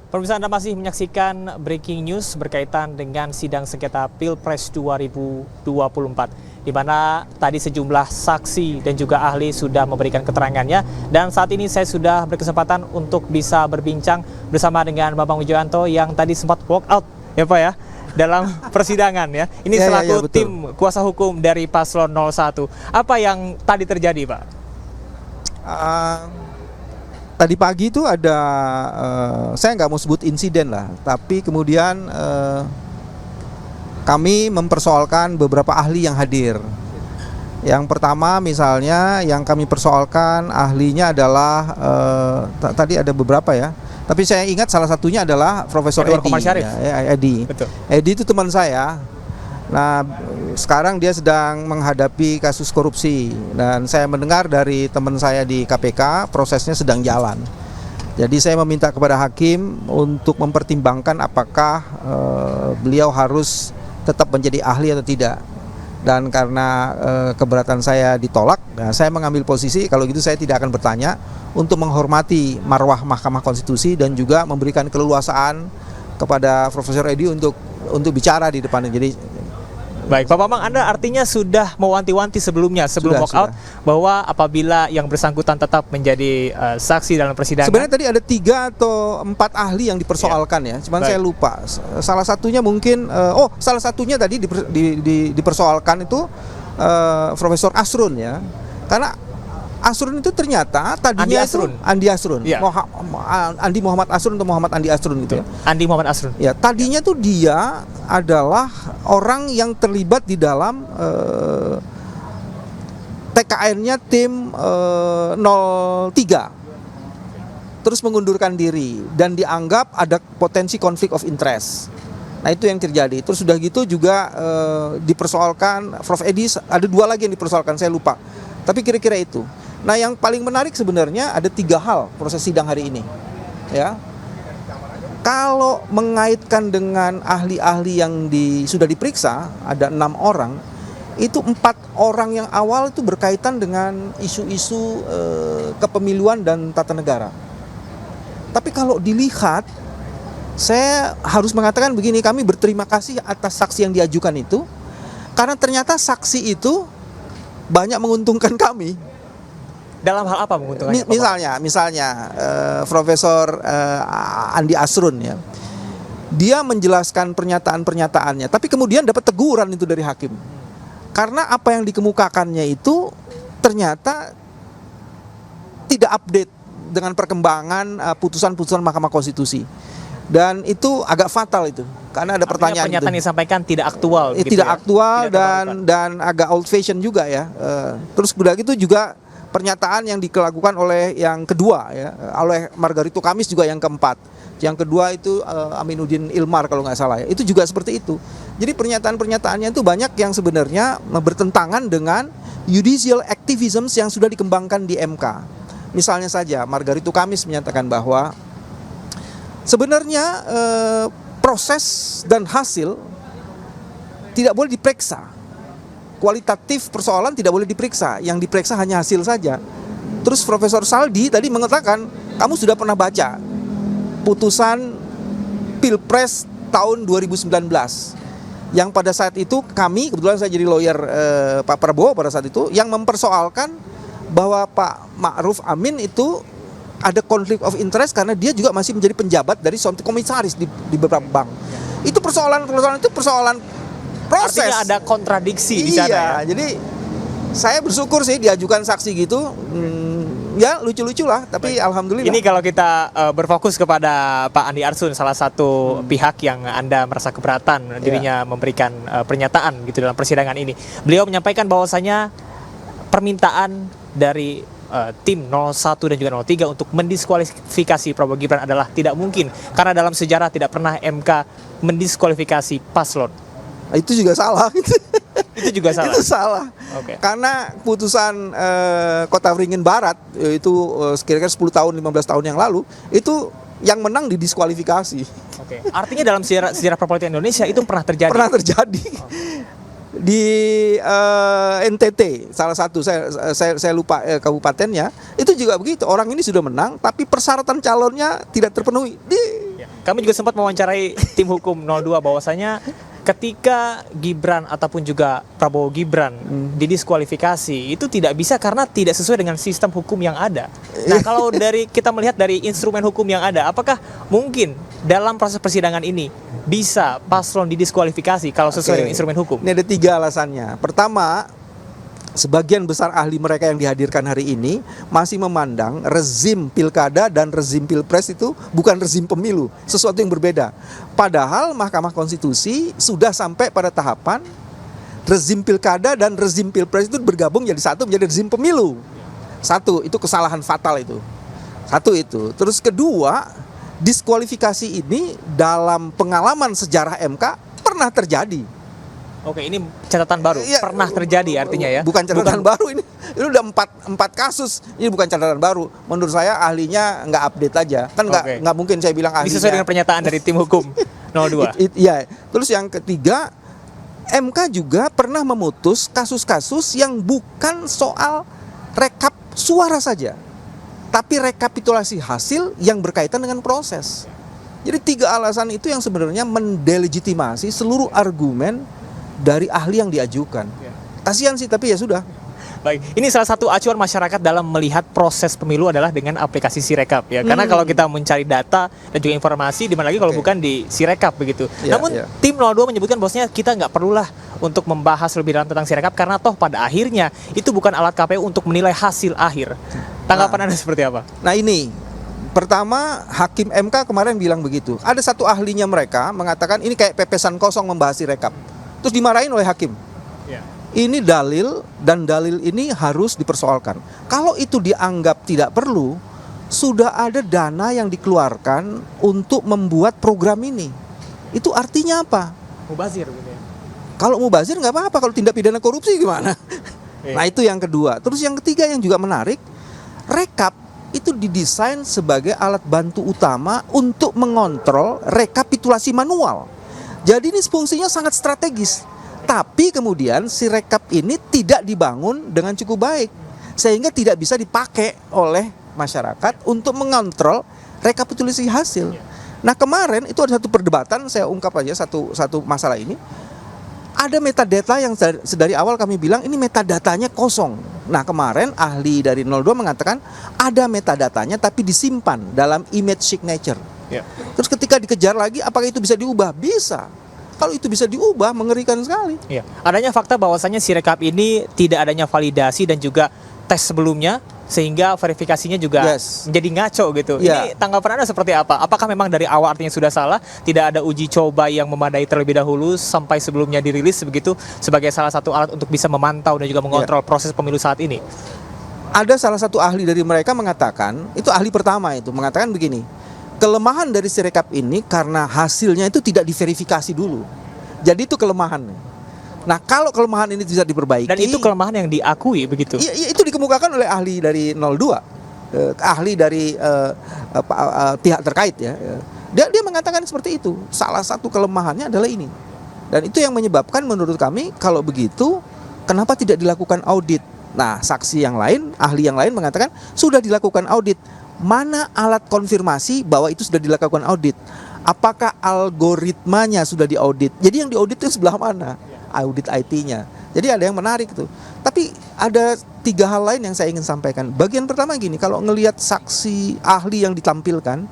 Pemirsa, Anda masih menyaksikan breaking news berkaitan dengan sidang sengketa Pilpres 2024, di mana tadi sejumlah saksi dan juga ahli sudah memberikan keterangannya. Dan saat ini saya sudah berkesempatan untuk bisa berbincang bersama dengan Bambang Wijoyanto yang tadi sempat walk out, ya Pak ya, dalam persidangan ya. Ini selaku tim kuasa hukum dari Paslon 01. Apa yang tadi terjadi, Pak? Tadi pagi itu ada, saya nggak mau sebut insiden lah, tapi kemudian kami mempersoalkan beberapa ahli yang hadir. Yang pertama misalnya yang kami persoalkan ahlinya adalah, tadi ada beberapa ya, tapi saya ingat salah satunya adalah Profesor Edi. Edi. Betul. Edi itu teman saya. Nah, sekarang dia sedang menghadapi kasus korupsi dan saya mendengar dari teman saya di KPK prosesnya sedang jalan. Jadi saya meminta kepada hakim untuk mempertimbangkan apakah beliau harus tetap menjadi ahli atau tidak. Dan karena keberatan saya ditolak, nah saya mengambil posisi kalau gitu saya tidak akan bertanya untuk menghormati marwah Mahkamah Konstitusi dan juga memberikan keleluasaan kepada Profesor Edi untuk bicara di depan. Jadi baik, Pak Bambang, Anda artinya sudah mewanti-wanti sebelum walk out bahwa apabila yang bersangkutan tetap menjadi saksi dalam persidangan. Sebenarnya tadi ada 3 atau 4 ahli yang dipersoalkan ya, cuman saya lupa. Salah satunya mungkin, salah satunya tadi dipersoalkan itu Profesor Asrun ya, karena Asrun itu ternyata tadinya Andi Asrun, ya. Andi Muhammad Asrun atau Muhammad Andi Asrun gitu ya. Andi Muhammad Asrun. Ya, tadinya tuh dia adalah orang yang terlibat di dalam TKN-nya tim 03. Terus mengundurkan diri dan dianggap ada potensi konflik of interest. Nah, itu yang terjadi. Terus sudah gitu juga dipersoalkan Prof Edi, ada 2 lagi yang dipersoalkan, saya lupa. Tapi kira-kira itu. Nah, yang paling menarik sebenarnya ada 3 hal proses sidang hari ini. Ya. Kalau mengaitkan dengan ahli-ahli yang sudah diperiksa, ada 6 orang, itu 4 orang yang awal itu berkaitan dengan isu-isu kepemiluan dan tata negara. Tapi kalau dilihat, saya harus mengatakan begini, kami berterima kasih atas saksi yang diajukan itu, karena ternyata saksi itu banyak menguntungkan kami. Dalam hal apa menguntungkannya? Misalnya Profesor Andi Asrun ya, dia menjelaskan pernyataan-pernyataannya, tapi kemudian dapat teguran itu dari hakim karena apa yang dikemukakannya itu ternyata tidak update dengan perkembangan putusan-putusan Mahkamah Konstitusi, dan itu agak fatal itu karena ada pertanyaan. Pernyataan yang disampaikan tidak aktual. Tidak aktual dan agak old fashion juga ya. Terus udah gitu juga pernyataan yang dilakukan oleh yang kedua ya, oleh Margarito Kamis juga yang keempat. Yang kedua itu Aminuddin Ilmar kalau nggak salah ya. Itu juga seperti itu. Jadi pernyataan-pernyataannya itu banyak yang sebenarnya bertentangan dengan judicial activism yang sudah dikembangkan di MK. Misalnya saja Margarito Kamis menyatakan bahwa sebenarnya proses dan hasil tidak boleh diperiksa. Kualitatif persoalan tidak boleh diperiksa, yang diperiksa hanya hasil saja. Terus Profesor Saldi tadi mengatakan, kamu sudah pernah baca putusan Pilpres tahun 2019 yang pada saat itu kami, kebetulan saya jadi lawyer Pak Prabowo pada saat itu, yang mempersoalkan bahwa Pak Ma'ruf Amin itu ada konflik of interest karena dia juga masih menjadi penjabat dari suatu komisaris di beberapa bank. Itu persoalan proses. Artinya ada kontradiksi di sana. Iya, jadi saya bersyukur sih diajukan saksi gitu. Ya lucu-lucu lah, tapi alhamdulillah. Ini kalau kita berfokus kepada Pak Andi Asrun, salah satu pihak yang Anda merasa keberatan dirinya memberikan pernyataan gitu dalam persidangan ini. Beliau menyampaikan bahwasanya permintaan dari tim 01 dan juga 03 untuk mendiskualifikasi Prabowo Gibran adalah tidak mungkin, karena dalam sejarah tidak pernah MK mendiskualifikasi paslon. Itu juga salah. Itu juga salah. Itu salah. Okay. Karena putusan Kota Beringin Barat itu kira-kira 10 tahun 15 tahun yang lalu itu yang menang didiskualifikasi. Okay. Artinya dalam sejarah perpolitikan Indonesia itu pernah terjadi. Pernah terjadi. Di NTT salah satu saya lupa kabupatennya, itu juga begitu. Orang ini sudah menang tapi persyaratan calonnya tidak terpenuhi. kami juga sempat mewawancarai tim hukum 02 bahwasanya ketika Gibran ataupun juga Prabowo Gibran didiskualifikasi itu tidak bisa karena tidak sesuai dengan sistem hukum yang ada. Nah, kalau dari kita melihat dari instrumen hukum yang ada, apakah mungkin dalam proses persidangan ini bisa paslon didiskualifikasi kalau sesuai dengan instrumen hukum? Ini ada 3 alasannya. Pertama, sebagian besar ahli mereka yang dihadirkan hari ini masih memandang rezim pilkada dan rezim pilpres itu bukan rezim pemilu, sesuatu yang berbeda. Padahal Mahkamah Konstitusi sudah sampai pada tahapan rezim pilkada dan rezim pilpres itu bergabung jadi satu menjadi rezim pemilu. Satu, itu kesalahan fatal itu. Satu itu. Terus kedua, diskualifikasi ini dalam pengalaman sejarah MK pernah terjadi. Oke, ini catatan baru. Ya, pernah terjadi artinya ya. Bukan catatan baru ini. Ini udah empat kasus. Ini bukan catatan baru. Menurut saya ahlinya nggak update aja. Kan nggak mungkin saya bilang ahlinya. Ini sesuai dengan pernyataan dari tim hukum 02. Iya. Terus yang ketiga, MK juga pernah memutus kasus-kasus yang bukan soal rekap suara saja, tapi rekapitulasi hasil yang berkaitan dengan proses. Jadi 3 alasan itu yang sebenarnya mendelegitimasi seluruh argumen dari ahli yang diajukan. Kasihan sih, tapi ya sudah. Baik, ini salah satu acuan masyarakat dalam melihat proses pemilu adalah dengan aplikasi Sirekap ya. Karena kalau kita mencari data dan juga informasi, di mana lagi kalau bukan di Sirekap begitu. Namun tim 02 menyebutkan bahwasanya kita nggak perlulah untuk membahas lebih dalam tentang Sirekap karena toh pada akhirnya itu bukan alat KPU untuk menilai hasil akhir. Tanggapan Anda seperti apa? Nah ini, pertama Hakim MK kemarin bilang begitu. Ada satu ahlinya mereka mengatakan ini kayak pepesan kosong membahas Sirekap. Terus dimarahin oleh hakim. Ini dalil dan dalil ini harus dipersoalkan. Kalau itu dianggap tidak perlu, sudah ada dana yang dikeluarkan untuk membuat program ini. Itu artinya apa? Mubazir gitu ya. Kalau mubazir nggak apa-apa, kalau tindak pidana korupsi gimana? Nah itu yang kedua. Terus yang ketiga yang juga menarik, rekap itu didesain sebagai alat bantu utama untuk mengontrol rekapitulasi manual. Jadi ini fungsinya sangat strategis. Tapi kemudian si rekap ini tidak dibangun dengan cukup baik, sehingga tidak bisa dipakai oleh masyarakat untuk mengontrol rekapitulasi hasil. Nah kemarin itu ada satu perdebatan, saya ungkap aja satu masalah ini. Ada metadata yang dari awal kami bilang ini metadatanya kosong. Nah kemarin ahli dari 02 mengatakan ada metadatanya tapi disimpan dalam image signature. Terus ketika dikejar lagi, apakah itu bisa diubah? Bisa. Kalau itu bisa diubah, mengerikan sekali. Adanya fakta bahwasannya Sirekap ini tidak adanya validasi dan juga tes sebelumnya, sehingga verifikasinya juga menjadi ngaco gitu. Ini tanggapan Anda seperti apa? Apakah memang dari awal artinya sudah salah, tidak ada uji coba yang memadai terlebih dahulu sampai sebelumnya dirilis begitu sebagai salah satu alat untuk bisa memantau dan juga mengontrol proses pemilu saat ini? Ada salah satu ahli dari mereka mengatakan, itu ahli pertama itu mengatakan begini, kelemahan dari Sirekap ini karena hasilnya itu tidak diverifikasi dulu. Jadi itu kelemahannya. Nah kalau kelemahan ini bisa diperbaiki. Dan itu kelemahan yang diakui begitu? Iya, itu dikemukakan oleh ahli dari 02, ahli dari pihak terkait ya. Dia mengatakan seperti itu. Salah satu kelemahannya adalah ini. Dan itu yang menyebabkan menurut kami kalau begitu kenapa tidak dilakukan audit. Nah saksi yang lain, ahli yang lain mengatakan sudah dilakukan audit. Mana alat konfirmasi bahwa itu sudah dilakukan audit? Apakah algoritmanya sudah diaudit? Jadi yang diaudit itu sebelah mana? Audit IT-nya. Jadi ada yang menarik tuh. Tapi ada 3 hal lain yang saya ingin sampaikan. Bagian pertama gini, kalau ngelihat saksi ahli yang ditampilkan,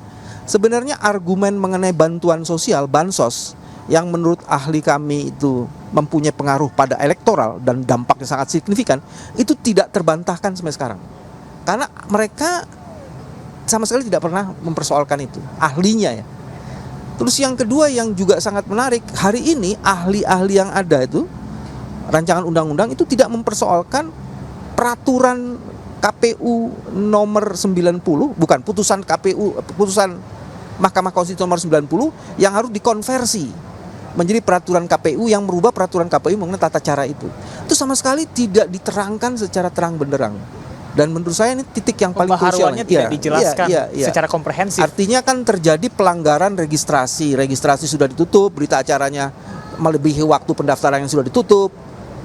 sebenarnya argumen mengenai bantuan sosial, bansos, yang menurut ahli kami itu mempunyai pengaruh pada elektoral dan dampaknya sangat signifikan, itu tidak terbantahkan sampai sekarang. Karena mereka sama sekali tidak pernah mempersoalkan itu, ahlinya ya. Terus yang kedua yang juga sangat menarik, hari ini ahli-ahli yang ada itu, rancangan undang-undang itu tidak mempersoalkan peraturan KPU nomor 90, bukan putusan KPU, putusan Mahkamah Konstitusi nomor 90 yang harus dikonversi menjadi peraturan KPU yang merubah peraturan KPU mengenai tata cara itu. Itu sama sekali tidak diterangkan secara terang benderang. Dan menurut saya ini titik yang paling krusial. Tidak dijelaskan secara komprehensif. Artinya kan terjadi pelanggaran registrasi. Registrasi sudah ditutup, berita acaranya melebihi waktu pendaftaran yang sudah ditutup.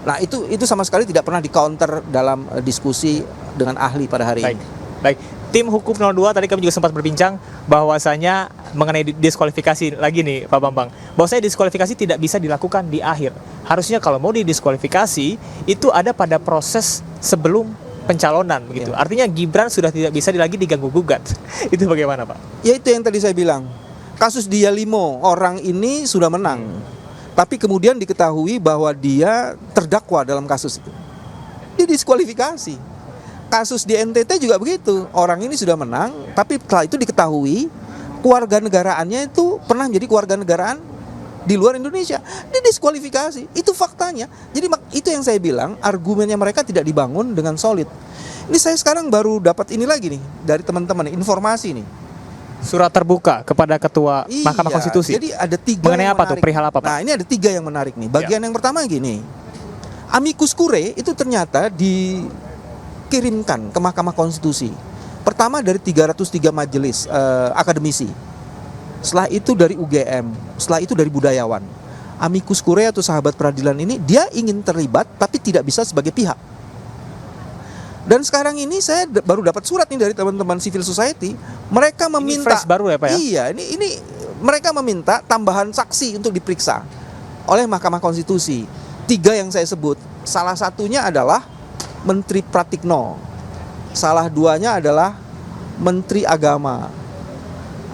Nah itu sama sekali tidak pernah di-counter dalam diskusi dengan ahli pada hari ini. Baik. tim hukum 02 tadi kami juga sempat berbincang bahwasanya mengenai diskualifikasi lagi nih Pak Bambang. Bahwasanya diskualifikasi tidak bisa dilakukan di akhir. Harusnya kalau mau didiskualifikasi itu ada pada proses sebelum pencalonan begitu. Artinya Gibran sudah tidak bisa lagi diganggu gugat. Itu bagaimana, Pak? Ya itu yang tadi saya bilang. Kasus dia Limo, orang ini sudah menang. Tapi kemudian diketahui bahwa dia terdakwa dalam kasus itu. Didiskualifikasi. Kasus di NTT juga begitu. Orang ini sudah menang, tapi setelah itu diketahui kewarganegaraannya itu pernah menjadi kewarganegaraan di luar Indonesia. Didiskualifikasi. Itu faktanya. Jadi itu yang saya bilang, argumennya mereka tidak dibangun dengan solid. Ini saya sekarang baru dapat ini lagi nih dari teman-teman, informasi nih. Surat terbuka kepada Ketua Mahkamah Konstitusi. Jadi ada 3 mengenai yang apa menarik. tuh? Perihal apa, Pak? Nah, ini ada 3 yang menarik nih. Bagian yang pertama gini. Amicus curiae itu ternyata dikirimkan ke Mahkamah Konstitusi. Pertama dari 303 majelis akademisi. Setelah itu dari UGM, setelah itu dari budayawan. Amicus curiae atau sahabat peradilan ini dia ingin terlibat tapi tidak bisa sebagai pihak. Dan sekarang ini saya baru dapat surat nih dari teman-teman civil society. Mereka meminta, ini fresh baru ya, Pak ya? Iya, ini mereka meminta tambahan saksi untuk diperiksa oleh Mahkamah Konstitusi. 3 yang saya sebut. Salah satunya adalah Menteri Pratikno. Salah 2-nya adalah Menteri Agama.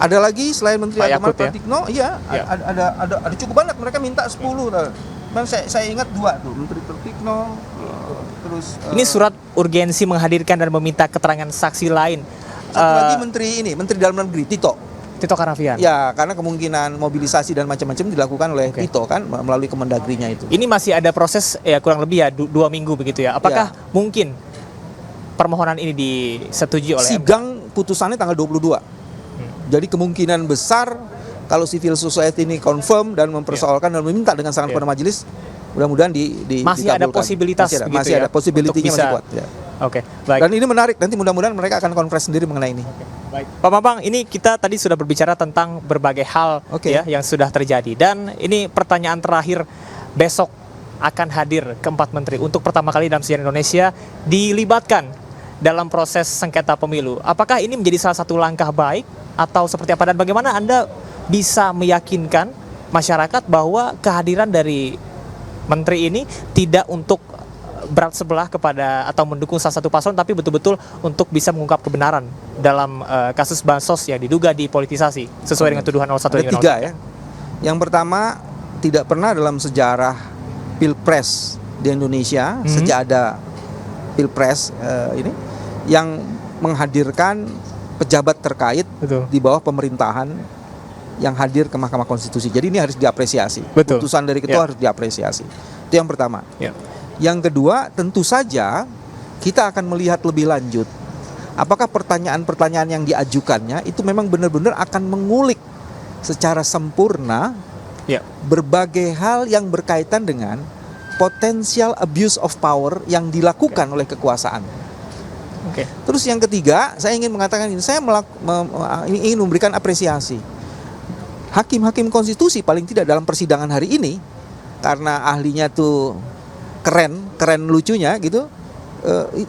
Ada lagi selain Menteri Pak Agama Yakut, Pratikno, iya, ada cukup banyak. Mereka minta 10. Dan saya ingat 2 tuh, Menteri Pratikno, terus Ini surat urgensi menghadirkan dan meminta keterangan saksi lain. satu lagi Menteri Dalam Negeri Tito Karnavian. ya, karena kemungkinan mobilisasi dan macam-macam dilakukan oleh Tito kan melalui Kemendagrinya itu. Ini masih ada proses ya kurang lebih ya 2 minggu begitu ya. Apakah mungkin permohonan ini disetujui oleh sidang putusannya tanggal 22. Jadi kemungkinan besar kalau civil society ini confirm dan mempersoalkan dan meminta dengan sangat kepada majelis, mudah-mudahan masih ada dikabulkan. posibilitas masih begitu ada possibility-nya masih kuat ya. Oke, baik. Dan ini menarik, nanti mudah-mudahan mereka akan konferensi sendiri mengenai ini. Baik. Pak Bambang, ini kita tadi sudah berbicara tentang berbagai hal ya yang sudah terjadi. Dan ini pertanyaan terakhir, besok akan hadir keempat menteri untuk pertama kali dalam sejarah Indonesia dilibatkan dalam proses sengketa pemilu. Apakah ini menjadi salah satu langkah baik atau seperti apa? Dan bagaimana Anda bisa meyakinkan masyarakat bahwa kehadiran dari menteri ini tidak untuk berat sebelah kepada atau mendukung salah satu paslon, tapi betul-betul untuk bisa mengungkap kebenaran dalam kasus bansos yang diduga dipolitisasi sesuai dengan tuduhan 01 Ada 3 ya. Yang pertama, tidak pernah dalam sejarah pilpres di Indonesia sejak ada pilpres ini yang menghadirkan pejabat terkait di bawah pemerintahan yang hadir ke Mahkamah Konstitusi. Jadi ini harus diapresiasi. Putusan dari ketua harus diapresiasi. Itu yang pertama. Yang kedua, tentu saja kita akan melihat lebih lanjut apakah pertanyaan-pertanyaan yang diajukannya itu memang benar-benar akan mengulik secara sempurna berbagai hal yang berkaitan dengan potensial abuse of power yang dilakukan oleh kekuasaan. Terus yang ketiga, saya ingin mengatakan ini, saya ingin memberikan apresiasi. Hakim-hakim konstitusi paling tidak dalam persidangan hari ini, karena ahlinya tuh keren lucunya gitu,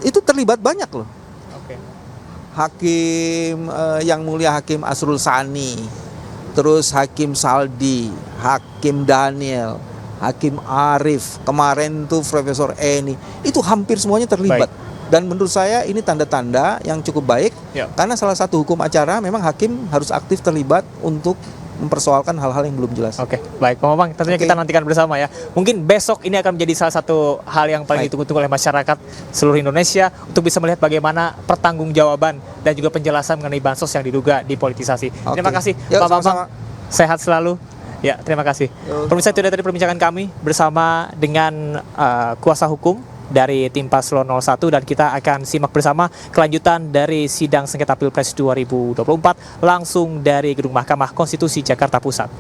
itu terlibat banyak loh. Hakim yang mulia Hakim Asrul Sani, terus Hakim Saldi, Hakim Daniel, Hakim Arif, kemarin tuh Profesor Eni, itu hampir semuanya terlibat. Dan menurut saya ini tanda-tanda yang cukup baik, karena salah satu hukum acara memang hakim harus aktif terlibat untuk mempersoalkan hal-hal yang belum jelas. Baik Pak Bambang, tentunya kita nantikan bersama ya. Mungkin besok ini akan menjadi salah satu hal yang paling ditunggu-tunggu oleh masyarakat seluruh Indonesia untuk bisa melihat bagaimana pertanggungjawaban dan juga penjelasan mengenai bansos yang diduga dipolitisasi. Terima kasih Pak Bambang, sehat selalu. Ya, terima kasih. Pemirsa, itu tadi perbincangan kami bersama dengan kuasa hukum dari tim Paslon 01 dan kita akan simak bersama kelanjutan dari sidang sengketa Pilpres 2024 langsung dari Gedung Mahkamah Konstitusi Jakarta Pusat.